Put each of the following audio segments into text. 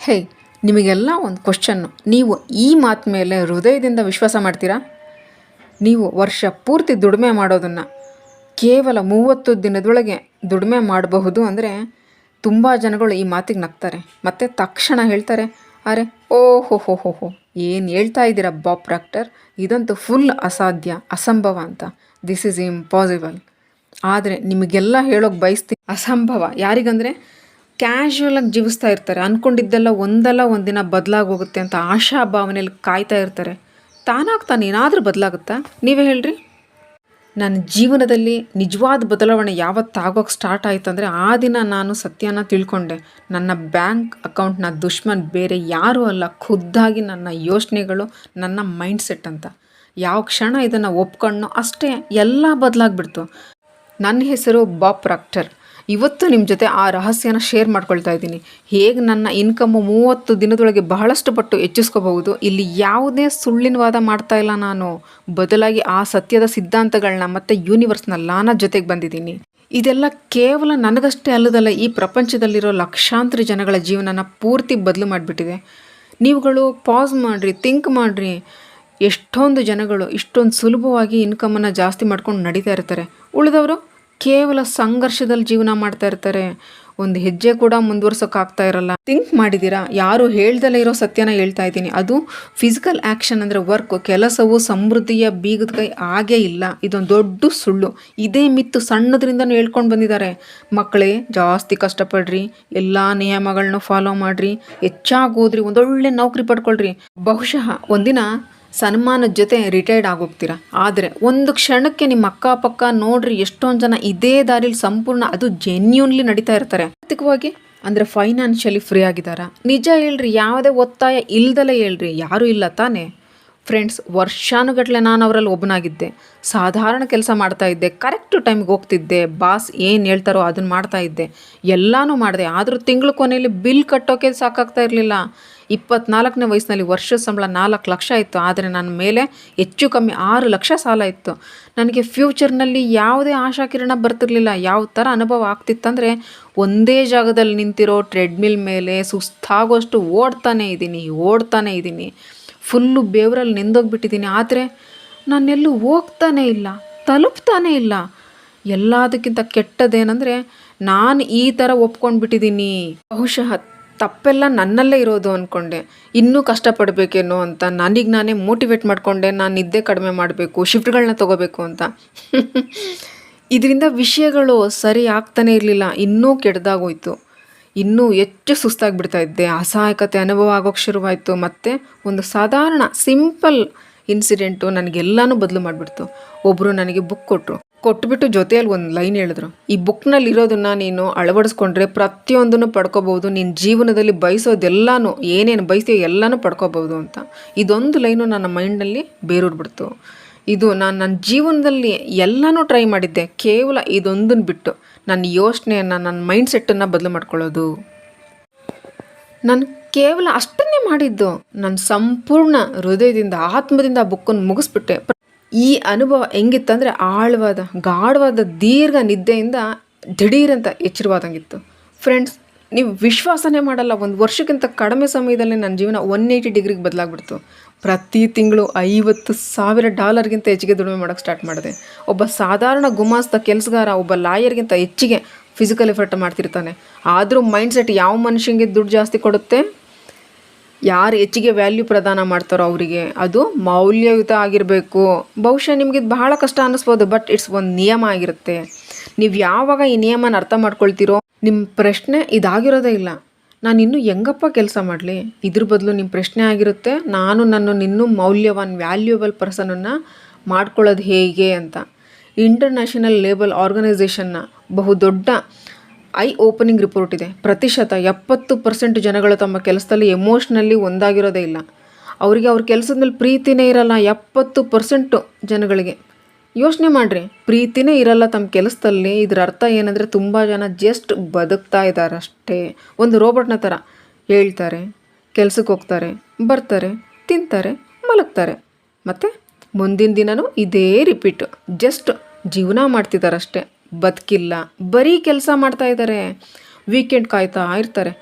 ಹೇ, ನಿಮಗೆಲ್ಲ ಒಂದು ಕ್ವಶನ್ನು. ನೀವು ಈ ಮಾತು ಮೇಲೆ ಹೃದಯದಿಂದ ವಿಶ್ವಾಸ ಮಾಡ್ತೀರಾ? ನೀವು ವರ್ಷ ಪೂರ್ತಿ ದುಡಿಮೆ ಮಾಡೋದನ್ನು ಕೇವಲ 30 ದಿನದೊಳಗೆ ದುಡಿಮೆ ಮಾಡಬಹುದು ಅಂದರೆ ತುಂಬ ಜನಗಳು ಈ ಮಾತಿಗೆ ನಗ್ತಾರೆ. ಮತ್ತು ತಕ್ಷಣ ಹೇಳ್ತಾರೆ, ಅರೆ ಓಹೋ ಹೋ ಹೋ ಹೋ, ಏನು ಹೇಳ್ತಾ ಇದ್ದೀರಾ ಬಾಬ್ ಪ್ರಾಕ್ಟರ್, ಇದಂತೂ ಫುಲ್ ಅಸಾಧ್ಯ, ಅಸಂಭವ ಅಂತ. This is impossible. ಆದರೆ ನಿಮಗೆಲ್ಲ ಹೇಳೋಕೆ ಬಯಸ್ತೀನಿ, ಅಸಂಭವ ಯಾರಿಗಂದರೆ ಕ್ಯಾಶುವಲಾಗಿ ಜೀವಿಸ್ತಾ ಇರ್ತಾರೆ. ಅಂದ್ಕೊಂಡಿದ್ದೆಲ್ಲ ಒಂದಲ್ಲ ಒಂದಿನ ಬದಲಾಗೋಗುತ್ತೆ ಅಂತ ಆಶಾ ಭಾವನೆಯಲ್ಲಿ ಕಾಯ್ತಾ ಇರ್ತಾರೆ. ತಾನಾಗ್ತಾನೆ ಏನಾದರೂ ಬದಲಾಗುತ್ತಾ? ನೀವೇ ಹೇಳ್ರಿ. ನನ್ನ ಜೀವನದಲ್ಲಿ ನಿಜವಾದ ಬದಲಾವಣೆ ಯಾವತ್ತು ಆಗೋಕ್ಕೆ ಸ್ಟಾರ್ಟ್ ಆಯಿತು ಅಂದರೆ ಆ ದಿನ ನಾನು ಸತ್ಯನ ತಿಳ್ಕೊಂಡೆ. ನನ್ನ ಬ್ಯಾಂಕ್ ಅಕೌಂಟ್ನ ದುಶ್ಮನ್ ಬೇರೆ ಯಾರೂ ಅಲ್ಲ, ಖುದ್ದಾಗಿ ನನ್ನ ಯೋಚನೆಗಳು, ನನ್ನ ಮೈಂಡ್ಸೆಟ್ ಅಂತ. ಯಾವ ಕ್ಷಣ ಇದನ್ನು ಒಪ್ಕೊಂಡ್ನೋ ಅಷ್ಟೇ ಎಲ್ಲ ಬದಲಾಗ್ಬಿಡ್ತು. ನನ್ನ ಹೆಸರು ಬಾಬ್ ಪ್ರಾಕ್ಟರ್. ಇವತ್ತು ನಿಮ್ಮ ಜೊತೆ ಆ ರಹಸ್ಯನ ಶೇರ್ ಮಾಡ್ಕೊಳ್ತಾ ಇದ್ದೀನಿ. ಹೇಗೆ ನನ್ನ ಇನ್ಕಮ್ಮು 30 ದಿನದೊಳಗೆ ಬಹಳಷ್ಟು ಪಟ್ಟು ಹೆಚ್ಚಿಸ್ಕೋಬಹುದು. ಇಲ್ಲಿ ಯಾವುದೇ ಸುಳ್ಳಿನ ವಾದ ಮಾಡ್ತಾ ಇಲ್ಲ ನಾನು. ಬದಲಾಗಿ ಆ ಸತ್ಯದ ಸಿದ್ಧಾಂತಗಳನ್ನ ಮತ್ತು ಯೂನಿವರ್ಸ್ನ ಲಾನ ಜೊತೆಗೆ ಬಂದಿದ್ದೀನಿ. ಇದೆಲ್ಲ ಕೇವಲ ನನಗಷ್ಟೇ ಅಲ್ಲದಲ್ಲ, ಈ ಪ್ರಪಂಚದಲ್ಲಿರೋ ಲಕ್ಷಾಂತರ ಜನಗಳ ಜೀವನನ ಪೂರ್ತಿ ಬದಲು ಮಾಡಿಬಿಟ್ಟಿದೆ. ನೀವುಗಳು ಪಾಸ್ ಮಾಡಿರಿ, ಥಿಂಕ್ ಮಾಡಿರಿ. ಎಷ್ಟೊಂದು ಜನಗಳು ಇಷ್ಟೊಂದು ಸುಲಭವಾಗಿ ಇನ್ಕಮನ್ನು ಜಾಸ್ತಿ ಮಾಡ್ಕೊಂಡು ನಡೀತಾ ಇರ್ತಾರೆ. ಉಳಿದವರು ಕೇವಲ ಸಂಘರ್ಷದಲ್ಲಿ ಜೀವನ ಮಾಡ್ತಾ ಇರ್ತಾರೆ. ಒಂದು ಹೆಜ್ಜೆ ಕೂಡ ಮುಂದುವರ್ಸೋಕ್ಕಾಗ್ತಾ ಇರಲ್ಲ. ಥಿಂಕ್ ಮಾಡಿದ್ದೀರಾ? ಯಾರು ಹೇಳ್ದಲೇ ಇರೋ ಸತ್ಯನ ಹೇಳ್ತಾ ಇದ್ದೀನಿ. ಅದು ಫಿಸಿಕಲ್ ಆ್ಯಕ್ಷನ್ ಅಂದರೆ ವರ್ಕ್. ಕೆಲಸವು ಸಮೃದ್ಧಿಯ ಬೀಗದ ಕೈ ಆಗೇ ಇಲ್ಲ. ಇದೊಂದು ದೊಡ್ಡ ಸುಳ್ಳು. ಇದೇ ಮಿತ್ತು ಸಣ್ಣದ್ರಿಂದನೂ ಹೇಳ್ಕೊಂಡು ಬಂದಿದ್ದಾರೆ. ಮಕ್ಕಳೇ, ಜಾಸ್ತಿ ಕಷ್ಟಪಡ್ರಿ, ಎಲ್ಲ ನಿಯಮಗಳನ್ನೂ ಫಾಲೋ ಮಾಡಿರಿ, ಹೆಚ್ಚಾಗಿ ಓದ್ರಿ, ಒಂದೊಳ್ಳೆ ನೌಕರಿ ಪಡ್ಕೊಳ್ರಿ. ಬಹುಶಃ ಒಂದಿನ ಸನ್ಮಾನದ ಜೊತೆ ರಿಟೈರ್ಡ್ ಆಗೋಗ್ತೀರಾ. ಆದರೆ ಒಂದು ಕ್ಷಣಕ್ಕೆ ನಿಮ್ಮ ಅಕ್ಕಪಕ್ಕ ನೋಡ್ರಿ, ಎಷ್ಟೊಂದು ಜನ ಇದೇ ದಾರಿಲಿ ಸಂಪೂರ್ಣ, ಅದು ಜೆನ್ಯೂನ್ಲಿ ನಡೀತಾ ಇರ್ತಾರೆ. ಆರ್ಥಿಕವಾಗಿ ಅಂದರೆ ಫೈನಾನ್ಷಿಯಲಿ ಫ್ರೀ ಆಗಿದ್ದಾರಾ? ನಿಜ ಹೇಳ್ರಿ, ಯಾವುದೇ ಒತ್ತಾಯ ಇಲ್ದಲೇ ಹೇಳ್ರಿ. ಯಾರೂ ಇಲ್ಲ ತಾನೇ? ಫ್ರೆಂಡ್ಸ್, ವರ್ಷಾನುಗಟ್ಟಲೆ ನಾನು ಅವರಲ್ಲಿ ಒಬ್ಬನಾಗಿದ್ದೆ. ಸಾಧಾರಣ ಕೆಲಸ ಮಾಡ್ತಾ ಇದ್ದೆ, ಕರೆಕ್ಟು ಟೈಮ್ಗೆ ಹೋಗ್ತಿದ್ದೆ, ಬಾಸ್ ಏನು ಹೇಳ್ತಾರೋ ಅದನ್ನು ಮಾಡ್ತಾ ಇದ್ದೆ, ಎಲ್ಲನೂ ಮಾಡಿದೆ. ಆದರೂ ತಿಂಗಳ ಕೊನೆಯಲ್ಲಿ ಬಿಲ್ ಕಟ್ಟೋಕೆ ಸಾಕಾಗ್ತಾ ಇರಲಿಲ್ಲ. 24ನೇ ವಯಸ್ಸಿನಲ್ಲಿ ವರ್ಷದ ಸಂಬಳ 4 ಲಕ್ಷ ಇತ್ತು. ಆದರೆ ನನ್ನ ಮೇಲೆ ಹೆಚ್ಚು ಕಮ್ಮಿ 6 ಲಕ್ಷ ಸಾಲ ಇತ್ತು. ನನಗೆ ಫ್ಯೂಚರ್ನಲ್ಲಿ ಯಾವುದೇ ಆಶಾಕಿರಣ ಬರ್ತಿರ್ಲಿಲ್ಲ. ಯಾವ ಥರ ಅನುಭವ ಆಗ್ತಿತ್ತಂದರೆ, ಒಂದೇ ಜಾಗದಲ್ಲಿ ನಿಂತಿರೋ ಟ್ರೆಡ್ಮಿಲ್ ಮೇಲೆ ಸುಸ್ತಾಗೋಷ್ಟು ಓಡ್ತಾನೇ ಇದ್ದೀನಿ. ಫುಲ್ಲು ಬೇವರಲ್ಲಿ ನೆಂದೋಗ್ಬಿಟ್ಟಿದ್ದೀನಿ. ಆದರೆ ನಾನೆಲ್ಲೂ ಹೋಗ್ತಾನೇ ಇಲ್ಲ, ತಲುಪ್ತಾನೇ ಇಲ್ಲ. ಎಲ್ಲದಕ್ಕಿಂತ ಕೆಟ್ಟದೇನೆಂದರೆ, ನಾನು ಈ ಥರ ಒಪ್ಕೊಂಡ್ಬಿಟ್ಟಿದ್ದೀನಿ. ಬಹುಶಃ ತಪ್ಪೆಲ್ಲ ನನ್ನಲ್ಲೇ ಇರೋದು ಅಂದ್ಕೊಂಡೆ. ಇನ್ನೂ ಕಷ್ಟಪಡಬೇಕೇನೋ ಅಂತ ನನಗೆ ನಾನೇ ಮೋಟಿವೇಟ್ ಮಾಡಿಕೊಂಡೆ. ನಾನು ನಿದ್ದೆ ಕಡಿಮೆ ಮಾಡಬೇಕು, ಶಿಫ್ಟ್ಗಳನ್ನ ತೊಗೋಬೇಕು ಅಂತ. ಇದರಿಂದ ವಿಷಯಗಳು ಸರಿ ಆಗ್ತಾನೆ ಇರಲಿಲ್ಲ. ಇನ್ನೂ ಕೆಟ್ಟದಾಗೋಯ್ತು. ಇನ್ನೂ ಹೆಚ್ಚು ಸುಸ್ತಾಗಿಬಿಡ್ತಾ ಇದ್ದೆ. ಅಸಹಾಯಕತೆ ಅನುಭವ ಆಗೋಕ್ಕೆ ಶುರುವಾಯಿತು. ಮತ್ತು ಒಂದು ಸಾಧಾರಣ ಸಿಂಪಲ್ ಇನ್ಸಿಡೆಂಟು ನನಗೆಲ್ಲನೂ ಬದಲು ಮಾಡಿಬಿಡ್ತು. ಒಬ್ಬರು ನನಗೆ ಬುಕ್ ಕೊಟ್ಬಿಟ್ಟು ಜೊತೆಯಲ್ಲಿ ಒಂದು ಲೈನ್ ಹೇಳಿದ್ರು, ಈ ಬುಕ್ನಲ್ಲಿ ಇರೋದನ್ನು ನೀನು ಅಳವಡಿಸ್ಕೊಂಡ್ರೆ ಪ್ರತಿಯೊಂದನ್ನು ಪಡ್ಕೋಬೋದು. ನಿನ್ನ ಜೀವನದಲ್ಲಿ ಬಯಸೋದೆಲ್ಲನೂ, ಏನೇನು ಬಯಸ್ತೀಯೋ ಎಲ್ಲನೂ ಪಡ್ಕೋಬೋದು ಅಂತ. ಇದೊಂದು ಲೈನು ನನ್ನ ಮೈಂಡಲ್ಲಿ ಬೇರೂರ್ಬಿಡ್ತು. ಇದು ನಾನು ನನ್ನ ಜೀವನದಲ್ಲಿ ಎಲ್ಲನೂ ಟ್ರೈ ಮಾಡಿದ್ದೆ, ಕೇವಲ ಇದೊಂದನ್ನು ಬಿಟ್ಟು. ನನ್ನ ಯೋಚನೆಯನ್ನು, ನನ್ನ ಮೈಂಡ್ಸೆಟ್ಟನ್ನು ಬದಲು ಮಾಡ್ಕೊಳ್ಳೋದು. ನಾನು ಕೇವಲ ಅಷ್ಟನ್ನೇ ಮಾಡಿದ್ದು. ನಾನು ಸಂಪೂರ್ಣ ಹೃದಯದಿಂದ, ಆತ್ಮದಿಂದ ಆ ಬುಕ್ಕನ್ನು ಮುಗಿಸ್ಬಿಟ್ಟೆ. ಈ ಅನುಭವ ಹೆಂಗಿತ್ತಂದರೆ, ಗಾಢವಾದ ದೀರ್ಘ ನಿದ್ದೆಯಿಂದ ದಿಢೀರಂತ ಎಚ್ಚರವಾದಂಗಿತ್ತು. ಫ್ರೆಂಡ್ಸ್, ನೀವು ವಿಶ್ವಾಸನೇ ಮಾಡಲ್ಲ, 1 ವರ್ಷಕ್ಕಿಂತ ಕಡಿಮೆ ಸಮಯದಲ್ಲೇ ನನ್ನ ಜೀವನ 180 ಡಿಗ್ರಿಗೆ ಬದಲಾಗ್ಬಿಡ್ತು. ಪ್ರತಿ ತಿಂಗಳು $50,000 ಹೆಚ್ಚಿಗೆ ದುಡಿಮೆ ಮಾಡೋಕ್ಕೆ ಸ್ಟಾರ್ಟ್ ಮಾಡಿದೆ. ಒಬ್ಬ ಸಾಧಾರಣ ಗುಮಾಸ್ತ ಕೆಲಸಗಾರ ಒಬ್ಬ ಲಾಯರ್ಗಿಂತ ಹೆಚ್ಚಿಗೆ ಫಿಸಿಕಲ್ ಎಫರ್ಟ್ ಮಾಡ್ತಿರ್ತಾನೆ. ಆದರೂ ಮೈಂಡ್ಸೆಟ್ ಯಾವ ಮನುಷ್ಯನಿಗೆ ದುಡ್ಡು ಜಾಸ್ತಿ ಕೊಡುತ್ತೆ? ಯಾರು ಹೆಚ್ಚಿಗೆ ವ್ಯಾಲ್ಯೂ ಪ್ರದಾನ ಮಾಡ್ತಾರೋ ಅವರಿಗೆ. ಅದು ಮೌಲ್ಯಯುತ ಆಗಿರಬೇಕು. ಬಹುಶಃ ನಿಮಗೆ ಇದು ಬಹಳ ಕಷ್ಟ ಅನ್ನಿಸ್ಬೋದು, ಬಟ್ ಇಟ್ಸ್ ಒಂದು ನಿಯಮ ಆಗಿರುತ್ತೆ. ನೀವು ಯಾವಾಗ ಈ ನಿಯಮನ ಅರ್ಥ ಮಾಡ್ಕೊಳ್ತೀರೋ, ನಿಮ್ಮ ಪ್ರಶ್ನೆ ಇದಾಗಿರೋದೇ ಇಲ್ಲ, ನಾನು ಇನ್ನೂ ಹೆಂಗಪ್ಪ ಕೆಲಸ ಮಾಡಲಿ. ಇದ್ರ ಬದಲು ನಿಮ್ಮ ಪ್ರಶ್ನೆ ಆಗಿರುತ್ತೆ, ನಿನ್ನೂ ವ್ಯಾಲ್ಯೂಯಬಲ್ ಪರ್ಸನನ್ನು ಮಾಡ್ಕೊಳ್ಳೋದು ಹೇಗೆ ಅಂತ. ಇಂಟರ್ನ್ಯಾಷನಲ್ ಲೇಬರ್ ಆರ್ಗನೈಸೇಷನ್ನ ಬಹುದೊಡ್ಡ ಐ ಓಪನಿಂಗ್ ರಿಪೋರ್ಟ್ ಇದೆ. 70% ಜನಗಳು ತಮ್ಮ ಕೆಲಸದಲ್ಲಿ ಎಮೋಷ್ನಲ್ಲಿ ಒಂದಾಗಿರೋದೇ ಇಲ್ಲ. ಅವರಿಗೆ ಅವ್ರ ಕೆಲಸದ ಮೇಲೆ ಪ್ರೀತಿನೇ ಇರಲ್ಲ. 70% ಜನಗಳಿಗೆ. ಯೋಚನೆ ಮಾಡಿರಿ, ಪ್ರೀತಿನೇ ಇರಲ್ಲ ತಮ್ಮ ಕೆಲಸದಲ್ಲಿ. ಇದರ ಅರ್ಥ ಏನಂದರೆ, ತುಂಬ ಜನ ಜಸ್ಟ್ ಬದುಕ್ತಾ ಇದ್ದಾರೆ ಅಷ್ಟೇ. ಒಂದು ರೋಬೋಟ್ನ ಥರ ಹೇಳ್ತಾರೆ, ಕೆಲ್ಸಕ್ಕೆ ಹೋಗ್ತಾರೆ, ಬರ್ತಾರೆ, ತಿಂತಾರೆ, ಮಲಗ್ತಾರೆ, ಮತ್ತು ಮುಂದಿನ ದಿನವೂ ಇದೇ ರಿಪೀಟು. ಜಸ್ಟ್ ಜೀವನ ಮಾಡ್ತಿದ್ದಾರಷ್ಟೇ, ಬದುಕಿಲ್ಲ, ಬರೀ ಕೆಲಸ ಮಾಡ್ತಾ ಇದ್ದಾರೆ. ವೀಕೆಂಡ್ ಕಾಯ್ತಾ ಇರ್ತಾರೆ.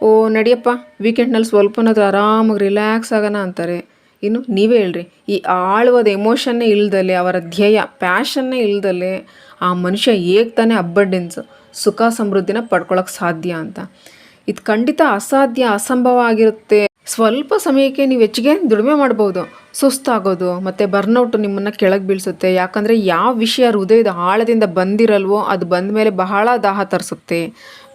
ಓ ನಡಿಯಪ್ಪ ವೀಕೆಂಡ್ನಲ್ಲಿ ಸ್ವಲ್ಪನಾದ್ರೂ ಆರಾಮಾಗಿ ರಿಲ್ಯಾಕ್ಸ್ ಆಗೋಣ ಅಂತಾರೆ. ಇನ್ನು ನೀವೇ ಹೇಳ್ರಿ, ಈ ಆಳವಾದ ಎಮೋಷನ್ನೇ ಇಲ್ದಲೆ, ಅವರ ಧ್ಯೇಯ ಪ್ಯಾಷನ್ನೇ ಇಲ್ದಲೆ ಆ ಮನುಷ್ಯ ಹೇಗೆ ತಾನೇ ಅಬ್ಬಂಡೆನ್ಸ್ ಸುಖ ಸಮೃದ್ಧಿನ ಪಡ್ಕೊಳಕ್ಕೆ ಸಾಧ್ಯ ಅಂತ. ಇದು ಖಂಡಿತ ಅಸಾಧ್ಯ, ಅಸಂಭವ ಆಗಿರುತ್ತೆ. ಸ್ವಲ್ಪ ಸಮಯಕ್ಕೆ ನೀವು ಹೆಚ್ಚಿಗೆ ದುಡಿಮೆ ಮಾಡ್ಬೋದು, ಸುಸ್ತಾಗೋದು ಮತ್ತು ಬರ್ನೌಟು ನಿಮ್ಮನ್ನು ಕೆಳಗೆ ಬೀಳಿಸುತ್ತೆ. ಯಾಕಂದರೆ ಯಾವ ವಿಷಯ ಹೃದಯದ ಆಳದಿಂದ ಬಂದಿರಲ್ವೋ ಅದು ಬಂದ ಮೇಲೆ ಬಹಳ ದಾಹ ತರಿಸುತ್ತೆ.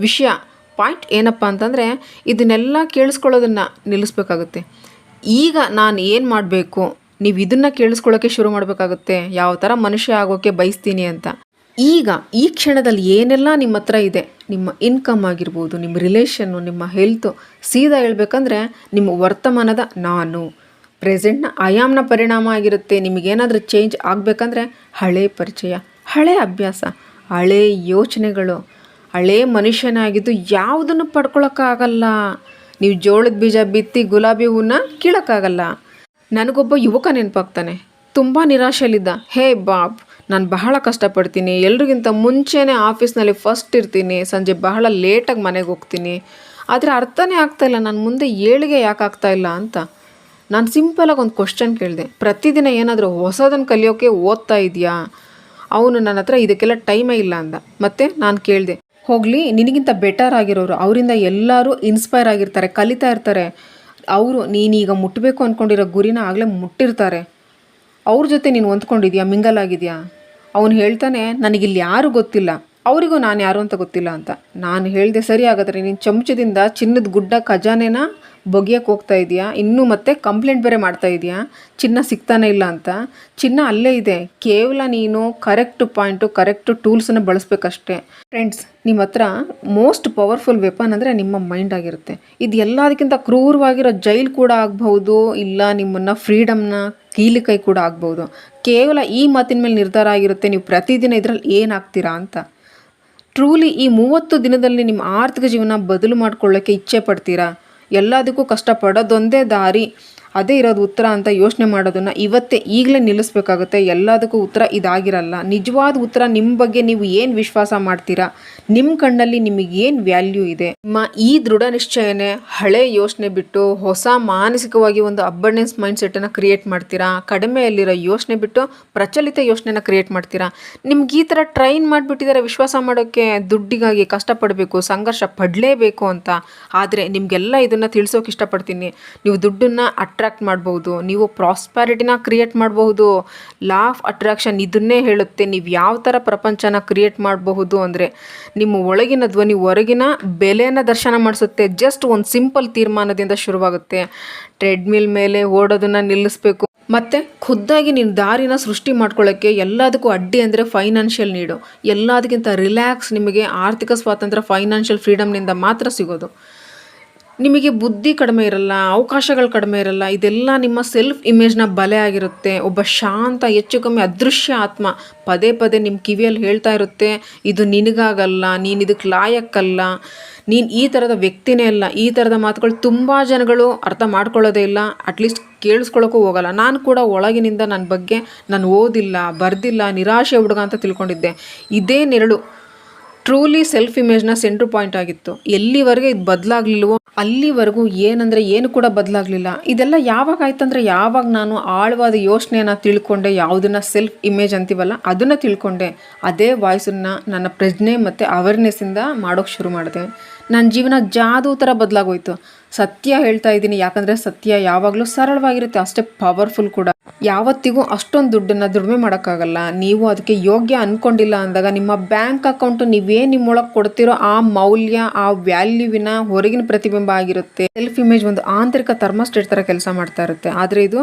ವಿಷಯ ಪಾಯಿಂಟ್ ಏನಪ್ಪ ಅಂತಂದರೆ, ಇದನ್ನೆಲ್ಲ ಕೇಳಿಸ್ಕೊಳ್ಳೋದನ್ನು ನಿಲ್ಲಿಸ್ಬೇಕಾಗುತ್ತೆ. ಈಗ ನಾನು ಏನು ಮಾಡಬೇಕು, ನೀವು ಇದನ್ನು ಕೇಳಿಸ್ಕೊಳ್ಳೋಕ್ಕೆ ಶುರು ಮಾಡಬೇಕಾಗುತ್ತೆ. ಯಾವ ಥರ ಮನುಷ್ಯ ಆಗೋಕ್ಕೆ ಬಯಸ್ತೀನಿ ಅಂತ. ಈಗ ಈ ಕ್ಷಣದಲ್ಲಿ ಏನೆಲ್ಲ ನಿಮ್ಮ ಹತ್ರ ಇದೆ, ನಿಮ್ಮ ಇನ್ಕಮ್ ಆಗಿರ್ಬೋದು, ನಿಮ್ಮ ರಿಲೇಷನ್ನು, ನಿಮ್ಮ ಹೆಲ್ತು, ಸೀದಾ ಹೇಳ್ಬೇಕಂದ್ರೆ ನಿಮ್ಮ ವರ್ತಮಾನದ ನಾನು, ಪ್ರೆಸೆಂಟ್ನ ಆಯಾಮ್ನ ಪರಿಣಾಮ ಆಗಿರುತ್ತೆ. ನಿಮಗೇನಾದರೂ ಚೇಂಜ್ ಆಗಬೇಕಂದ್ರೆ ಹಳೆ ಪರಿಚಯ, ಹಳೆ ಅಭ್ಯಾಸ, ಹಳೆ ಯೋಚನೆಗಳು, ಹಳೆ ಮನುಷ್ಯನಾಗಿದ್ದು ಯಾವುದನ್ನು ಪಡ್ಕೊಳಕ್ಕಾಗಲ್ಲ. ನೀವು ಜೋಳದ ಬೀಜ ಬಿತ್ತಿ ಗುಲಾಬಿ ಹೂವನ್ನ ಕೀಳೋಕ್ಕಾಗಲ್ಲ. ನನಗೊಬ್ಬ ಯುವಕ ನೆನಪಾಗ್ತಾನೆ. ತುಂಬ ನಿರಾಶೆಯಲ್ಲಿದ್ದ. ಹೇ ಬಾಬ್, ನಾನು ಬಹಳ ಕಷ್ಟಪಡ್ತೀನಿ, ಎಲ್ರಿಗಿಂತ ಮುಂಚೆನೇ ಆಫೀಸ್ನಲ್ಲಿ ಫಸ್ಟ್ ಇರ್ತೀನಿ, ಸಂಜೆ ಬಹಳ ಲೇಟಾಗಿ ಮನೆಗೆ ಹೋಗ್ತೀನಿ, ಆದರೆ ಅರ್ಥನೇ ಆಗ್ತಾಯಿಲ್ಲ ನಾನು ಮುಂದೆ ಏಳಿಗೆ ಯಾಕೆ ಆಗ್ತಾಯಿಲ್ಲ ಅಂತ. ನಾನು ಸಿಂಪಲಾಗಿ ಒಂದು ಕ್ವಶನ್ ಕೇಳಿದೆ, ಪ್ರತಿದಿನ ಏನಾದರೂ ಹೊಸದನ್ನು ಕಲಿಯೋಕ್ಕೆ ಓದ್ತಾ ಇದೆಯಾ? ಅವನು ನನ್ನ ಹತ್ರ ಇದಕ್ಕೆಲ್ಲ ಟೈಮೇ ಇಲ್ಲ ಅಂದ. ಮತ್ತು ನಾನು ಕೇಳಿದೆ, ಹೋಗಲಿ, ನಿನಗಿಂತ ಬೆಟರ್ ಆಗಿರೋರು, ಅವರಿಂದ ಎಲ್ಲರೂ ಇನ್ಸ್ಪೈರ್ ಆಗಿರ್ತಾರೆ, ಕಲಿತಾ ಇರ್ತಾರೆ. ಅವರು ನೀನೀಗ ಮುಟ್ಟಬೇಕು ಅಂದ್ಕೊಂಡಿರೋ ಗುರಿನ ಆಗಲೇ ಮುಟ್ಟಿರ್ತಾರೆ. ಅವ್ರ ಜೊತೆ ನೀನು ಹೊಂದ್ಕೊಂಡಿದ್ಯಾ, ಮಿಂಗಲ್ ಆಗಿದೆಯಾ? ಅವನು ಹೇಳ್ತಾನೆ, ನನಗಿಲ್ಲಿ ಯಾರೂ ಗೊತ್ತಿಲ್ಲ, ಅವರಿಗೂ ನಾನು ಯಾರು ಅಂತ ಗೊತ್ತಿಲ್ಲ ಅಂತ. ನಾನು ಹೇಳಿದೆ, ಸರಿ ಹಾಗಾದರೆ ನೀನು ಚಮಚದಿಂದ ಚಿನ್ನದ ಗುಡ್ಡ ಖಜಾನೆನ ಬೊಗಿಯಕ್ಕೆ ಹೋಗ್ತಾ ಇದೆಯಾ, ಇನ್ನೂ ಮತ್ತೆ ಕಂಪ್ಲೇಂಟ್ ಬೇರೆ ಮಾಡ್ತಾ ಇದೆಯಾ ಚಿನ್ನ ಸಿಗ್ತಾನೆ ಇಲ್ಲ ಅಂತ. ಚಿನ್ನ ಅಲ್ಲೇ ಇದೆ, ಕೇವಲ ನೀನು ಕರೆಕ್ಟ್ ಪಾಯಿಂಟು, ಕರೆಕ್ಟ್ ಟೂಲ್ಸನ್ನು ಬಳಸಬೇಕಷ್ಟೇ. ಫ್ರೆಂಡ್ಸ್, ನಿಮ್ಮ ಹತ್ರ ಮೋಸ್ಟ್ ಪವರ್ಫುಲ್ ವೆಪನ್ ಅಂದರೆ ನಿಮ್ಮ ಮೈಂಡ್ ಆಗಿರುತ್ತೆ. ಇದು ಎಲ್ಲದಕ್ಕಿಂತ ಕ್ರೂರವಾಗಿರೋ ಜೈಲ್ ಕೂಡ ಆಗ್ಬಹುದು, ಇಲ್ಲ ನಿಮ್ಮನ್ನು ಫ್ರೀಡಮ್ನ ಕೀಲಿ ಕೈ ಕೂಡ ಆಗ್ಬೋದು. ಕೇವಲ ಈ ಮಾತಿನ ಮೇಲೆ ನಿರ್ಧಾರ ಆಗಿರುತ್ತೆ ನೀವು ಪ್ರತಿದಿನ ಇದರಲ್ಲಿ ಏನಾಗ್ತೀರಾ ಅಂತ. ಟ್ರೂಲಿ ಈ 30 ದಿನದಲ್ಲಿ ನಿಮ್ಮ ಆರ್ಥಿಕ ಜೀವನ ಬದಲು ಮಾಡ್ಕೊಳ್ಳೋಕ್ಕೆ ಇಚ್ಛೆ ಪಡ್ತೀರಾ? ಎಲ್ಲದಕ್ಕೂ ಕಷ್ಟಪಡೋದೊಂದೇ ದಾರಿ, ಅದೇ ಇರೋದು ಉತ್ತರ ಅಂತ ಯೋಚನೆ ಮಾಡೋದನ್ನು ಇವತ್ತೇ ಈಗಲೇ ನಿಲ್ಲಿಸ್ಬೇಕಾಗುತ್ತೆ. ಎಲ್ಲದಕ್ಕೂ ಉತ್ತರ ಇದಾಗಿರಲ್ಲ. ನಿಜವಾದ ಉತ್ತರ ನಿಮ್ಮ ಬಗ್ಗೆ ನೀವು ಏನು ವಿಶ್ವಾಸ ಮಾಡ್ತೀರಾ, ನಿಮ್ಮ ಕಣ್ಣಲ್ಲಿ ನಿಮಗೇನು ವ್ಯಾಲ್ಯೂ ಇದೆ. ನಿಮ್ಮ ಈ ದೃಢ ನಿಶ್ಚಯನೇ ಹಳೆ ಯೋಚನೆ ಬಿಟ್ಟು ಹೊಸ ಮಾನಸಿಕವಾಗಿ ಒಂದು ಅಬಂಡೆನ್ಸ್ ಮೈಂಡ್ಸೆಟ್ಟನ್ನು ಕ್ರಿಯೇಟ್ ಮಾಡ್ತೀರಾ. ಕಡಿಮೆಯಲ್ಲಿರೋ ಯೋಚನೆ ಬಿಟ್ಟು ಪ್ರಚಲಿತ ಯೋಚನೆನ ಕ್ರಿಯೇಟ್ ಮಾಡ್ತೀರಾ. ನಿಮ್ಗೆ ಈ ಥರ ಟ್ರೈನ್ ಮಾಡಿಬಿಟ್ಟಿದ್ದಾರೆ ವಿಶ್ವಾಸ ಮಾಡೋಕ್ಕೆ, ದುಡ್ಡಿಗಾಗಿ ಕಷ್ಟಪಡಬೇಕು, ಸಂಘರ್ಷ ಪಡಲೇಬೇಕು ಅಂತ. ಆದರೆ ನಿಮಗೆಲ್ಲ ಇದನ್ನು ತಿಳಿಸೋಕೆ ಇಷ್ಟಪಡ್ತೀನಿ. ನೀವು ದುಡ್ಡನ್ನು ಅಟ್ರಾಕ್ಟ್ ಮಾಡ್ಬೋದು, ನೀವು ಪ್ರಾಸ್ಪ್ಯಾರಿಟಿನ ಕ್ರಿಯೇಟ್ ಮಾಡಬಹುದು. ಲಾ ಆಫ್ ಅಟ್ರಾಕ್ಷನ್ ಇದನ್ನೇ ಹೇಳುತ್ತೆ. ನೀವು ಯಾವ ಥರ ಪ್ರಪಂಚನ ಕ್ರಿಯೇಟ್ ಮಾಡಬಹುದು ಅಂದರೆ ನಿಮ್ಮ ಒಳಗಿನ ಧ್ವನಿ ಹೊರಗಿನ ಬೆಲೆಯನ್ನು ದರ್ಶನ ಮಾಡಿಸುತ್ತೆ. ಜಸ್ಟ್ ಒಂದು ಸಿಂಪಲ್ ತೀರ್ಮಾನದಿಂದ ಶುರುವಾಗುತ್ತೆ. ಟ್ರೆಡ್ಮಿಲ್ ಮೇಲೆ ಓಡೋದನ್ನು ನಿಲ್ಲಿಸಬೇಕು ಮತ್ತು ಖುದ್ದಾಗಿ ನೀನು ದಾರಿನ ಸೃಷ್ಟಿ ಮಾಡ್ಕೊಳ್ಳೋಕ್ಕೆ. ಎಲ್ಲದಕ್ಕೂ ಅಡ್ಡಿ ಅಂದರೆ ಫೈನಾನ್ಷಿಯಲ್ ನೀಡು. ಎಲ್ಲದಕ್ಕಿಂತ ರಿಲ್ಯಾಕ್ಸ್ ನಿಮಗೆ ಆರ್ಥಿಕ ಸ್ವಾತಂತ್ರ್ಯ ಫೈನಾನ್ಷಿಯಲ್ ಫ್ರೀಡಮ್ನಿಂದ ಮಾತ್ರ ಸಿಗೋದು. ನಿಮಗೆ ಬುದ್ಧಿ ಕಡಿಮೆ ಇರಲ್ಲ, ಅವಕಾಶಗಳು ಕಡಿಮೆ ಇರಲ್ಲ. ಇದೆಲ್ಲ ನಿಮ್ಮ ಸೆಲ್ಫ್ ಇಮೇಜ್ನ ಬಲೆ ಆಗಿರುತ್ತೆ. ಒಬ್ಬ ಶಾಂತ, ಹೆಚ್ಚು ಕಮ್ಮಿ ಅದೃಶ್ಯ ಆತ್ಮ ಪದೇ ಪದೇ ನಿಮ್ಮ ಕಿವಿಯಲ್ಲಿ ಹೇಳ್ತಾ ಇರುತ್ತೆ, ಇದು ನಿನಗಾಗಲ್ಲ, ನೀನು ಇದಕ್ಕೆ ಲಾಯಕ್ಕಲ್ಲ, ನೀನು ಈ ಥರದ ವ್ಯಕ್ತಿನೇ ಅಲ್ಲ. ಈ ಥರದ ಮಾತುಗಳು ತುಂಬ ಜನಗಳು ಅರ್ಥ ಮಾಡ್ಕೊಳ್ಳೋದೇ ಇಲ್ಲ, ಅಟ್ಲೀಸ್ಟ್ ಕೇಳಿಸ್ಕೊಳ್ಳೋಕ್ಕೂ ಹೋಗಲ್ಲ. ನಾನು ಕೂಡ ಒಳಗಿನಿಂದ ನನ್ನ ಬಗ್ಗೆ ನಾನು ಓದಿಲ್ಲ, ಬರ್ದಿಲ್ಲ, ನಿರಾಶೆ ಹುಡುಗ ಅಂತ ತಿಳ್ಕೊಂಡಿದ್ದೆ. ಇದೇ ನೆರಳು ಟ್ರೂಲಿ ಸೆಲ್ಫ್ ಇಮೇಜ್ನ ಸೆಂಟ್ರ್ ಪಾಯಿಂಟ್ ಆಗಿತ್ತು. ಎಲ್ಲಿವರೆಗೆ ಇದು ಬದಲಾಗಲಿಲ್ವೋ ಅಲ್ಲಿವರೆಗೂ ಏನಂದರೆ ಏನು ಕೂಡ ಬದಲಾಗಲಿಲ್ಲ. ಇದೆಲ್ಲ ಯಾವಾಗ ಆಯ್ತಂದರೆ ಯಾವಾಗ ನಾನು ಆಳವಾದ ಯೋಚನೆಯನ್ನು ತಿಳ್ಕೊಂಡೆ, ಯಾವುದನ್ನು ಸೆಲ್ಫ್ ಇಮೇಜ್ ಅಂತೀವಲ್ಲ ಅದನ್ನು ತಿಳ್ಕೊಂಡೆ. ಅದೇ ವಾಯ್ಸನ್ನು ನನ್ನ ಪ್ರಜ್ಞೆ ಮತ್ತು ಅವೇರ್ನೆಸ್ಸಿಂದ ಮಾಡೋಕ್ಕೆ ಶುರು ಮಾಡಿದೆ. ನನ್ನ ಜೀವನ ಜಾದೂ ಥರ ಬದಲಾಗೋಯ್ತು. ಸತ್ಯ ಹೇಳ್ತಾ ಇದ್ದೀನಿ, ಯಾಕಂದರೆ ಸತ್ಯ ಯಾವಾಗಲೂ ಸರಳವಾಗಿರುತ್ತೆ, ಅಷ್ಟೇ ಪವರ್ಫುಲ್ ಕೂಡ. ಯಾವತ್ತಿಗೂ ಅಷ್ಟೊಂದು ದುಡ್ಡನ್ನು ದುಡಿಮೆ ಮಾಡೋಕ್ಕಾಗಲ್ಲ. ನೀವು ಅದಕ್ಕೆ ಯೋಗ್ಯ ಅಂದ್ಕೊಂಡಿಲ್ಲ ಅಂದಾಗ ನಿಮ್ಮ ಬ್ಯಾಂಕ್ ಅಕೌಂಟು ನೀವೇನು ನಿಮ್ಮೊಳಗೆ ಕೊಡ್ತಿರೋ ಆ ಮೌಲ್ಯ, ಆ ವ್ಯಾಲ್ಯೂವಿನ ಹೊರಗಿನ ಪ್ರತಿಬಿಂಬ ಆಗಿರುತ್ತೆ. ಸೆಲ್ಫ್ ಇಮೇಜ್ ಒಂದು ಆಂತರಿಕ ಥರ್ಮೋಸ್ಟೇಟ್ ಥರ ಕೆಲಸ ಮಾಡ್ತಾ ಇರುತ್ತೆ. ಆದರೆ ಇದು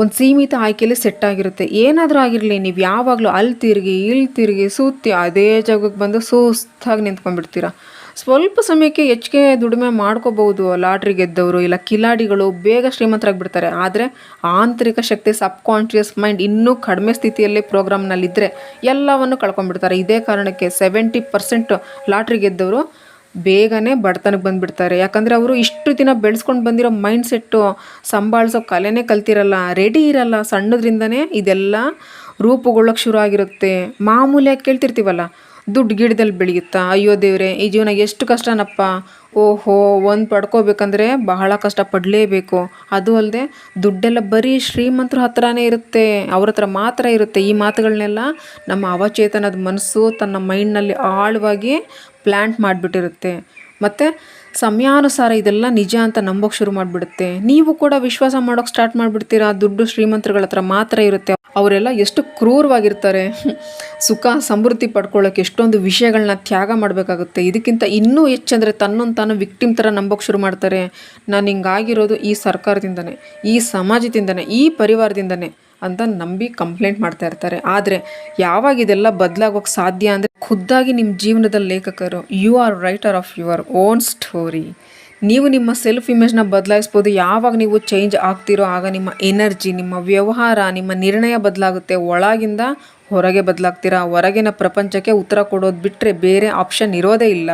ಒಂದು ಸೀಮಿತ ಆಯ್ಕೆಯಲ್ಲಿ ಸೆಟ್ ಆಗಿರುತ್ತೆ. ಏನಾದರೂ ಆಗಿರಲಿ, ನೀವು ಯಾವಾಗಲೂ ಅಲ್ಲಿ ತಿರುಗಿ ಇಲ್ಲಿ ತಿರುಗಿ ಸುತ್ತಿ ಅದೇ ಜಾಗಕ್ಕೆ ಬಂದು ಸುಸ್ತಾಗಿ ನಿಂತ್ಕೊಂಡ್ಬಿಡ್ತೀರಾ. ಸ್ವಲ್ಪ ಸಮಯಕ್ಕೆ ಹೆಚ್ಚಿಗೆ ದುಡಿಮೆ ಮಾಡ್ಕೋಬಹುದು. ಲಾಟ್ರಿ ಗೆದ್ದವರು ಇಲ್ಲ ಕಿಲಾಡಿಗಳು ಬೇಗ ಶ್ರೀಮಂತರಾಗಿಬಿಡ್ತಾರೆ. ಆದರೆ ಆಂತರಿಕ ಶಕ್ತಿ, ಸಬ್ ಕಾನ್ಷಿಯಸ್ ಮೈಂಡ್ ಇನ್ನೂ ಕಡಿಮೆ ಸ್ಥಿತಿಯಲ್ಲಿ ಪ್ರೋಗ್ರಾಮ್ನಲ್ಲಿದ್ದರೆ ಎಲ್ಲವನ್ನು ಕಳ್ಕೊಂಡ್ಬಿಡ್ತಾರೆ. ಇದೇ ಕಾರಣಕ್ಕೆ 70% ಲಾಟ್ರಿ ಗೆದ್ದವರು ಬೇಗನೆ ಬಡತನಕ್ಕೆ ಬಂದುಬಿಡ್ತಾರೆ. ಯಾಕಂದರೆ ಅವರು ಇಷ್ಟು ದಿನ ಬೆಳೆಸ್ಕೊಂಡು ಬಂದಿರೋ ಮೈಂಡ್ಸೆಟ್ಟು ಸಂಭಾಳಿಸೋ ಕಲೆನೇ ಕಲ್ತಿರಲ್ಲ, ರೆಡಿ ಇರಲ್ಲ. ಸಣ್ಣದ್ರಿಂದನೇ ಇದೆಲ್ಲ ರೂಪುಗೊಳ್ಳೋಕ್ಕೆ ಶುರು ಆಗಿರುತ್ತೆ. ಮಾಮೂಲಿಯಾಗಿ ಕೇಳ್ತಿರ್ತೀವಲ್ಲ, ದುಡ್ಡು ಗಿಡದಲ್ಲಿ ಬೆಳೆಯುತ್ತಾ? ಅಯ್ಯೋ ದೇವ್ರೆ, ಈ ಜೀವನ ಎಷ್ಟು ಕಷ್ಟನಪ್ಪ, ಓಹೋ ಒಂದು ಪಡ್ಕೋಬೇಕಂದ್ರೆ ಬಹಳ ಕಷ್ಟಪಡಲೇಬೇಕು. ಅದು ಅಲ್ಲದೆ ದುಡ್ಡೆಲ್ಲ ಬರೀ ಶ್ರೀಮಂತರ ಹತ್ರನೇ ಇರುತ್ತೆ, ಅವ್ರ ಹತ್ರ ಮಾತ್ರ ಇರುತ್ತೆ. ಈ ಮಾತುಗಳನ್ನೆಲ್ಲ ನಮ್ಮ ಅವಚೇತನದ ಮನಸ್ಸು ತನ್ನ ಮೈಂಡ್ನಲ್ಲಿ ಆಳವಾಗಿ ಪ್ಲ್ಯಾಂಟ್ ಮಾಡಿಬಿಟ್ಟಿರುತ್ತೆ. ಮತ್ತು ಸಮಯಾನುಸಾರ ಇದೆಲ್ಲ ನಿಜ ಅಂತ ನಂಬೋಕೆ ಶುರು ಮಾಡಿಬಿಡುತ್ತೆ. ನೀವು ಕೂಡ ವಿಶ್ವಾಸ ಮಾಡೋಕೆ ಸ್ಟಾರ್ಟ್ ಮಾಡಿಬಿಡ್ತೀರಾ, ದುಡ್ಡು ಶ್ರೀಮಂತರುಗಳ ಹತ್ರ ಮಾತ್ರ ಇರುತ್ತೆ, ಅವರೆಲ್ಲ ಎಷ್ಟು ಕ್ರೂರವಾಗಿರ್ತಾರೆ, ಸುಖ ಸಮೃದ್ಧಿ ಪಡ್ಕೊಳ್ಳೋಕೆ ಎಷ್ಟೊಂದು ವಿಷಯಗಳನ್ನ ತ್ಯಾಗ ಮಾಡಬೇಕಾಗುತ್ತೆ. ಇದಕ್ಕಿಂತ ಇನ್ನೂ ಹೆಚ್ಚಂದರೆ ತನ್ನೊಂದು ತಾನು ವಿಕ್ಟಿಮ್ ಥರ ನಂಬೋಕೆ ಶುರು ಮಾಡ್ತಾರೆ. ನಾನು ಹಿಂಗಾಗಿರೋದು ಈ ಸರ್ಕಾರದಿಂದನೇ, ಈ ಸಮಾಜದಿಂದನೇ, ಈ ಪರಿವಾರದಿಂದನೇ ಅಂತ ನಂಬಿ ಕಂಪ್ಲೇಂಟ್ ಮಾಡ್ತಾ ಇರ್ತಾರೆ. ಆದರೆ ಯಾವಾಗ ಇದೆಲ್ಲ ಬದಲಾಗೋಕ್ಕೆ ಸಾಧ್ಯ ಅಂದರೆ ಖುದ್ದಾಗಿ ನಿಮ್ಮ ಜೀವನದ ಲೇಖಕರು. You are writer of your own story. ನೀವು ನಿಮ್ಮ ಸೆಲ್ಫ್ ಇಮೇಜ್ನ ಬದಲಾಯಿಸ್ಬೋದು. ಯಾವಾಗ ನೀವು ಚೇಂಜ್ ಆಗ್ತಿರೋ ಆಗ ನಿಮ್ಮ ಎನರ್ಜಿ, ನಿಮ್ಮ ವ್ಯವಹಾರ, ನಿಮ್ಮ ನಿರ್ಣಯ ಬದಲಾಗುತ್ತೆ. ಒಳಗಿಂದ ಹೊರಗೆ ಬದಲಾಗ್ತೀರಾ. ಹೊರಗಿನ ಪ್ರಪಂಚಕ್ಕೆ ಉತ್ತರ ಕೊಡೋದು ಬಿಟ್ಟರೆ ಬೇರೆ ಆಪ್ಷನ್ ಇರೋದೇ ಇಲ್ಲ.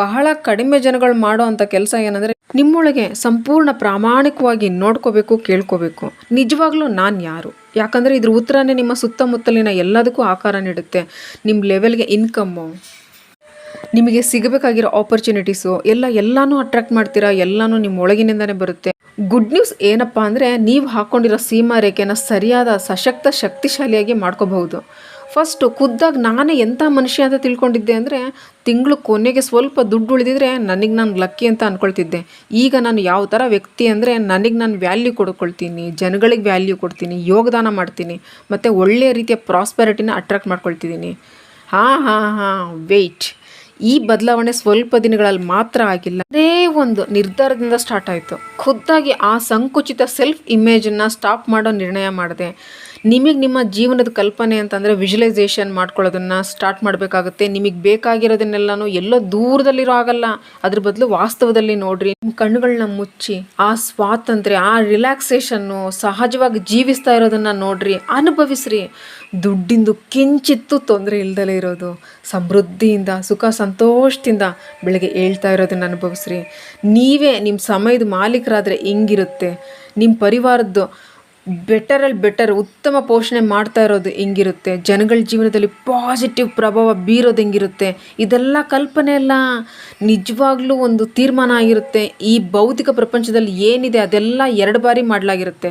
ಬಹಳ ಕಡಿಮೆ ಜನಗಳು ಮಾಡೋ ಅಂಥ ಕೆಲಸ ಏನಂದರೆ ನಿಮ್ಮೊಳಗೆ ಸಂಪೂರ್ಣ ಪ್ರಾಮಾಣಿಕವಾಗಿ ನೋಡ್ಕೋಬೇಕು, ಕೇಳ್ಕೋಬೇಕು, ನಿಜವಾಗ್ಲೂ ನಾನು ಯಾರು. ಯಾಕಂದರೆ ಇದ್ರ ಉತ್ತರನೇ ನಿಮ್ಮ ಸುತ್ತಮುತ್ತಲಿನ ಎಲ್ಲದಕ್ಕೂ ಆಕಾರ ನೀಡುತ್ತೆ. ನಿಮ್ಮ ಲೆವೆಲ್ಗೆ ಇನ್ಕಮ್ಮು, ನಿಮಗೆ ಸಿಗಬೇಕಾಗಿರೋ ಆಪರ್ಚುನಿಟೀಸು ಎಲ್ಲನೂ ಅಟ್ರಾಕ್ಟ್ ಮಾಡ್ತೀರಾ. ಎಲ್ಲನೂ ನಿಮ್ಮ ಒಳಗಿನಿಂದನೇ ಬರುತ್ತೆ. ಗುಡ್ ನ್ಯೂಸ್ ಏನಪ್ಪ ಅಂದರೆ ನೀವು ಹಾಕ್ಕೊಂಡಿರೋ ಸೀಮಾ ರೇಖೆನ ಸರಿಯಾದ ಸಶಕ್ತ ಶಕ್ತಿಶಾಲಿಯಾಗಿ ಮಾಡ್ಕೋಬಹುದು. ಫಸ್ಟು ಖುದ್ದಾಗಿ ನಾನೇ ಎಂಥ ಮನುಷ್ಯ ಅಂತ ತಿಳ್ಕೊಂಡಿದ್ದೆ ಅಂದರೆ ತಿಂಗಳು ಕೊನೆಗೆ ಸ್ವಲ್ಪ ದುಡ್ಡು ಉಳಿದಿದ್ರೆ ನನಗೆ ನಾನು ಲಕ್ಕಿ ಅಂತ ಅಂದ್ಕೊಳ್ತಿದ್ದೆ. ಈಗ ನಾನು ಯಾವ ಥರ ವ್ಯಕ್ತಿ ಅಂದರೆ ನನಗೆ ನಾನು ವ್ಯಾಲ್ಯೂ ಕೊಡ್ಕೊಳ್ತೀನಿ, ಜನಗಳಿಗೆ ವ್ಯಾಲ್ಯೂ ಕೊಡ್ತೀನಿ, ಯೋಗದಾನ ಮಾಡ್ತೀನಿ, ಮತ್ತು ಒಳ್ಳೆಯ ರೀತಿಯ ಪ್ರಾಸ್ಪೆರಿಟಿನ ಅಟ್ರಾಕ್ಟ್ ಮಾಡ್ಕೊಳ್ತಿದ್ದೀನಿ. ವೆಯ್ಟ್, ಈ ಬದಲಾವಣೆ ಸ್ವಲ್ಪ ದಿನಗಳಲ್ಲಿ ಮಾತ್ರ ಆಗಿಲ್ಲ, ಅದೇ ಒಂದು ನಿರ್ಧಾರದಿಂದ ಸ್ಟಾರ್ಟ್ ಆಯಿತು. ಖುದ್ದಾಗಿ ಆ ಸಂಕುಚಿತ ಸೆಲ್ಫ್ ಇಮೇಜನ್ನು ಸ್ಟಾಪ್ ಮಾಡೋ ನಿರ್ಣಯ ಮಾಡಿದೆ. ನಿಮಗೆ ನಿಮ್ಮ ಜೀವನದ ಕಲ್ಪನೆ ಅಂತಂದರೆ ವಿಜುವಲೈಸೇಷನ್ ಮಾಡ್ಕೊಳ್ಳೋದನ್ನು ಸ್ಟಾರ್ಟ್ ಮಾಡಬೇಕಾಗುತ್ತೆ. ನಿಮಗೆ ಬೇಕಾಗಿರೋದನ್ನೆಲ್ಲನೂ ಎಲ್ಲೋ ದೂರದಲ್ಲಿರೋ ಆಗಲ್ಲ, ಅದ್ರ ಬದಲು ವಾಸ್ತವದಲ್ಲಿ ನೋಡ್ರಿ. ನಿಮ್ಮ ಕಣ್ಣುಗಳನ್ನ ಮುಚ್ಚಿ ಆ ಸ್ವಾತಂತ್ರ್ಯ, ಆ ರಿಲ್ಯಾಕ್ಸೇಷನ್ನು, ಸಹಜವಾಗಿ ಜೀವಿಸ್ತಾ ಇರೋದನ್ನು ನೋಡ್ರಿ, ಅನುಭವಿಸ್ರಿ. ದುಡ್ಡಿಂದು ಕಿಂಚಿತ್ತೂ ತೊಂದರೆ ಇಲ್ದಲೇ ಇರೋದು, ಸಮೃದ್ಧಿಯಿಂದ ಸುಖ ಸಂತೋಷದಿಂದ ಬೆಳಗ್ಗೆ ಹೇಳ್ತಾ ಇರೋದನ್ನು ಅನುಭವಿಸ್ರಿ. ನೀವೇ ನಿಮ್ಮ ಸಮಯದ ಮಾಲೀಕರಾದರೆ ಹೆಂಗಿರುತ್ತೆ, ನಿಮ್ಮ ಪರಿವಾರದ್ದು ಬೆಟರ್ ಉತ್ತಮ ಪೋಷಣೆ ಮಾಡ್ತಾ ಇರೋದು ಹೆಂಗಿರುತ್ತೆ, ಜನಗಳ ಜೀವನದಲ್ಲಿ ಪಾಸಿಟಿವ್ ಪ್ರಭಾವ ಬೀರೋದು ಹೆಂಗಿರುತ್ತೆ, ಇದೆಲ್ಲ ಕಲ್ಪನೆ ಅಲ್ಲ, ನಿಜವಾಗ್ಲೂ ಒಂದು ತೀರ್ಮಾನ ಆಗಿರುತ್ತೆ. ಈ ಭೌತಿಕ ಪ್ರಪಂಚದಲ್ಲಿ ಏನಿದೆ ಅದೆಲ್ಲ 2 ಬಾರಿ ಮಾಡಲಾಗಿರುತ್ತೆ.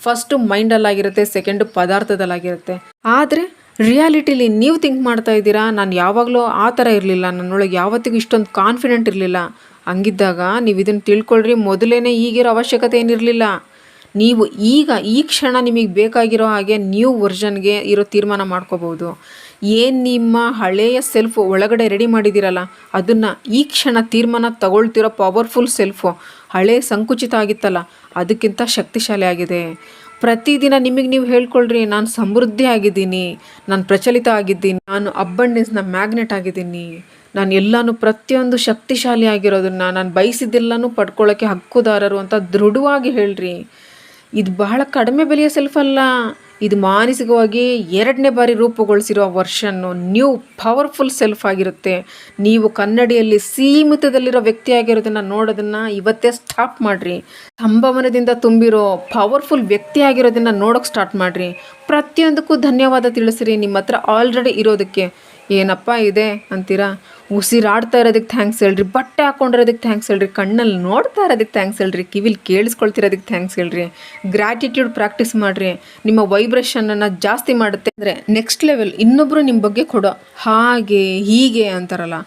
First ಮೈಂಡಲ್ಲಾಗಿರುತ್ತೆ, second ಪದಾರ್ಥದಲ್ಲಾಗಿರುತ್ತೆ. ಆದರೆ ರಿಯಾಲಿಟಿಲಿ ನೀವು ಥಿಂಕ್ ಮಾಡ್ತಾ ಇದ್ದೀರಾ, ನಾನು ಯಾವಾಗಲೂ ಆ ಥರ ಇರಲಿಲ್ಲ, ನನ್ನೊಳಗೆ ಯಾವತ್ತಿಗೂ ಇಷ್ಟೊಂದು ಕಾನ್ಫಿಡೆಂಟ್ ಇರಲಿಲ್ಲ. ಹಂಗಿದ್ದಾಗ ನೀವು ಇದನ್ನು ತಿಳ್ಕೊಳ್ರಿ, ಮೊದಲೇ ಈಗಿರೋ ಅವಶ್ಯಕತೆ ಏನಿರಲಿಲ್ಲ. ನೀವು ಈಗ ಈ ಕ್ಷಣ ನಿಮಗೆ ಬೇಕಾಗಿರೋ ಹಾಗೆ ನ್ಯೂ ವರ್ಷನ್ಗೆ ಇರೋ ತೀರ್ಮಾನ ಮಾಡ್ಕೋಬೋದು. ಏನು ನಿಮ್ಮ ಹಳೆಯ ಸೆಲ್ಫ್ ಒಳಗಡೆ ರೆಡಿ ಮಾಡಿದ್ದೀರಲ್ಲ, ಅದನ್ನು ಈ ಕ್ಷಣ ತೀರ್ಮಾನ ತಗೊಳ್ತಿರೋ ಪವರ್ಫುಲ್ ಸೆಲ್ಫು ಹಳೆ ಸಂಕುಚಿತ ಆಗಿತ್ತಲ್ಲ, ಅದಕ್ಕಿಂತ ಶಕ್ತಿಶಾಲಿ ಆಗಿದೆ. ಪ್ರತಿದಿನ ನಿಮಗೆ ನೀವು ಹೇಳ್ಕೊಳ್ರಿ, ನಾನು ಸಮೃದ್ಧಿ ಆಗಿದ್ದೀನಿ, ನಾನು ಪ್ರಚಲಿತ ಆಗಿದ್ದೀನಿ, ನಾನು ಅಬ್ಬಂಡೆನ್ಸ್ನ ಮ್ಯಾಗ್ನೆಟ್ ಆಗಿದ್ದೀನಿ, ನಾನು ಎಲ್ಲನೂ ಪ್ರತಿಯೊಂದು ಶಕ್ತಿಶಾಲಿ ಆಗಿರೋದನ್ನು ನಾನು ಬಯಸಿದ್ದೆಲ್ಲನೂ ಪಡ್ಕೊಳ್ಳೋಕ್ಕೆ ಹಕ್ಕುದಾರರು ಅಂತ ದೃಢವಾಗಿ ಹೇಳ್ರಿ. ಇದು ಬಹಳ ಕಡಿಮೆ ಬೆಲೆಯ ಸೆಲ್ಫ್ ಅಲ್ಲ, ಇದು ಮಾನಸಿಕವಾಗಿ 2ನೇ ಬಾರಿ ರೂಪುಗೊಳಿಸಿರೋ ವರ್ಷನ್ನು ನ್ಯೂ ಪವರ್ಫುಲ್ ಸೆಲ್ಫ್ ಆಗಿರುತ್ತೆ. ನೀವು ಕನ್ನಡಿಯಲ್ಲಿ ಸೀಮಿತದಲ್ಲಿರೋ ವ್ಯಕ್ತಿಯಾಗಿರೋದನ್ನು ನೋಡೋದನ್ನು ಇವತ್ತೇ ಸ್ಟಾಪ್ ಮಾಡಿರಿ. ಸಂಭಾವನೆಯಿಂದ ತುಂಬಿರೋ ಪವರ್ಫುಲ್ ವ್ಯಕ್ತಿಯಾಗಿರೋದನ್ನು ನೋಡೋಕ್ಕೆ ಸ್ಟಾರ್ಟ್ ಮಾಡಿರಿ. ಪ್ರತಿಯೊಂದಕ್ಕೂ ಧನ್ಯವಾದ ತಿಳಿಸ್ರಿ. ನಿಮ್ಮ ಹತ್ರ ಆಲ್ರೆಡಿ ಇರೋದಕ್ಕೆ ಏನಪ್ಪ ಇದೆ ಅಂತೀರಾ, ಉಸಿರಾಡ್ತಾ ಇರೋದಕ್ಕೆ ಥ್ಯಾಂಕ್ಸ್ ಹೇಳ್ರಿ, ಬಟ್ಟೆ ಹಾಕ್ಕೊಂಡಿರೋದಕ್ಕೆ ಥ್ಯಾಂಕ್ಸ್ ಹೇಳ್ರಿ, ಕಣ್ಣಲ್ಲಿ ನೋಡ್ತಾ ಇರೋದಕ್ಕೆ ಥ್ಯಾಂಕ್ಸ್ ಹೇಳ್ರಿ, ಕಿವಿಲಿ ಕೇಳಿಸ್ಕೊಳ್ತಿರೋದಕ್ಕೆ ಥ್ಯಾಂಕ್ಸ್ ಹೇಳ್ರಿ. ಗ್ರ್ಯಾಟಿಟ್ಯೂಡ್ ಪ್ರಾಕ್ಟೀಸ್ ಮಾಡಿರಿ. ನಿಮ್ಮ ವೈಬ್ರೇಷನನ್ನು ಜಾಸ್ತಿ ಮಾಡುತ್ತೆ. ಅಂದರೆ ನೆಕ್ಸ್ಟ್ ಲೆವೆಲ್ ಇನ್ನೊಬ್ಬರು ನಿಮ್ಮ ಬಗ್ಗೆ ಕೊಡೋ ಹಾಗೆ ಹೀಗೆ ಅಂತಾರಲ್ಲ,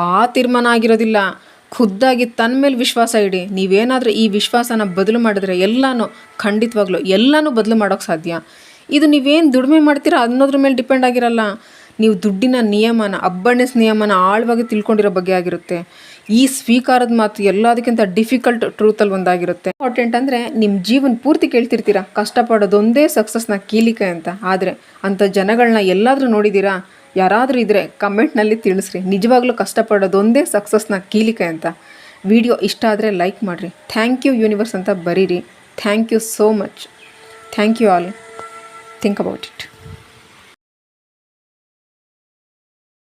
ಆ ತೀರ್ಮಾನ ಆಗಿರೋದಿಲ್ಲ. ಖುದ್ದಾಗಿ ತನ್ನ ಮೇಲೆ ವಿಶ್ವಾಸ ಇಡಿ. ನೀವೇನಾದರೂ ಈ ವಿಶ್ವಾಸನ ಬದಲು ಮಾಡಿದ್ರೆ ಖಂಡಿತವಾಗ್ಲೂ ಎಲ್ಲನೂ ಬದಲು ಮಾಡೋಕ್ಕೆ ಸಾಧ್ಯ. ಇದು ನೀವೇನು ದುಡಿಮೆ ಮಾಡ್ತೀರಾ ಅನ್ನೋದ್ರ ಮೇಲೆ ಡಿಪೆಂಡ್ ಆಗಿರಲ್ಲ. ನೀವು ದುಡ್ಡಿನ ನಿಯಮನ, ಅಬ್ಬಂಡೆನ್ಸ್ ನಿಯಮನ ಆಳವಾಗಿ ತಿಳ್ಕೊಂಡಿರೋ ಬಗ್ಗೆ ಆಗಿರುತ್ತೆ. ಈ ಸ್ವೀಕಾರದ ಮಾತು ಎಲ್ಲದಕ್ಕಿಂತ ಡಿಫಿಕಲ್ಟ್ ಟ್ರೂತಲ್ಲಿ ಒಂದಾಗಿರುತ್ತೆ. ಇಂಪಾರ್ಟೆಂಟ್ ಅಂದರೆ ನಿಮ್ಮ ಜೀವನ ಪೂರ್ತಿ ಕೇಳ್ತಿರ್ತೀರಾ, ಕಷ್ಟಪಡೋದೊಂದೇ ಸಕ್ಸಸ್ನ ಕೀಲಿಕೆ ಅಂತ. ಆದರೆ ಅಂಥ ಜನಗಳನ್ನ ಎಲ್ಲಾದರೂ ನೋಡಿದ್ದೀರಾ? ಯಾರಾದರೂ ಇದ್ದರೆ ಕಮೆಂಟ್ನಲ್ಲಿ ತಿಳಿಸ್ರಿ, ನಿಜವಾಗ್ಲೂ ಕಷ್ಟಪಡೋದೊಂದೇ ಸಕ್ಸಸ್ನ ಕೀಲಿಕೆ ಅಂತ. ವಿಡಿಯೋ ಇಷ್ಟ ಆದರೆ ಲೈಕ್ ಮಾಡಿರಿ. ಥ್ಯಾಂಕ್ ಯು ಯೂನಿವರ್ಸ್ ಅಂತ ಬರೀರಿ. Thank you so much. Thank you all. Think about it.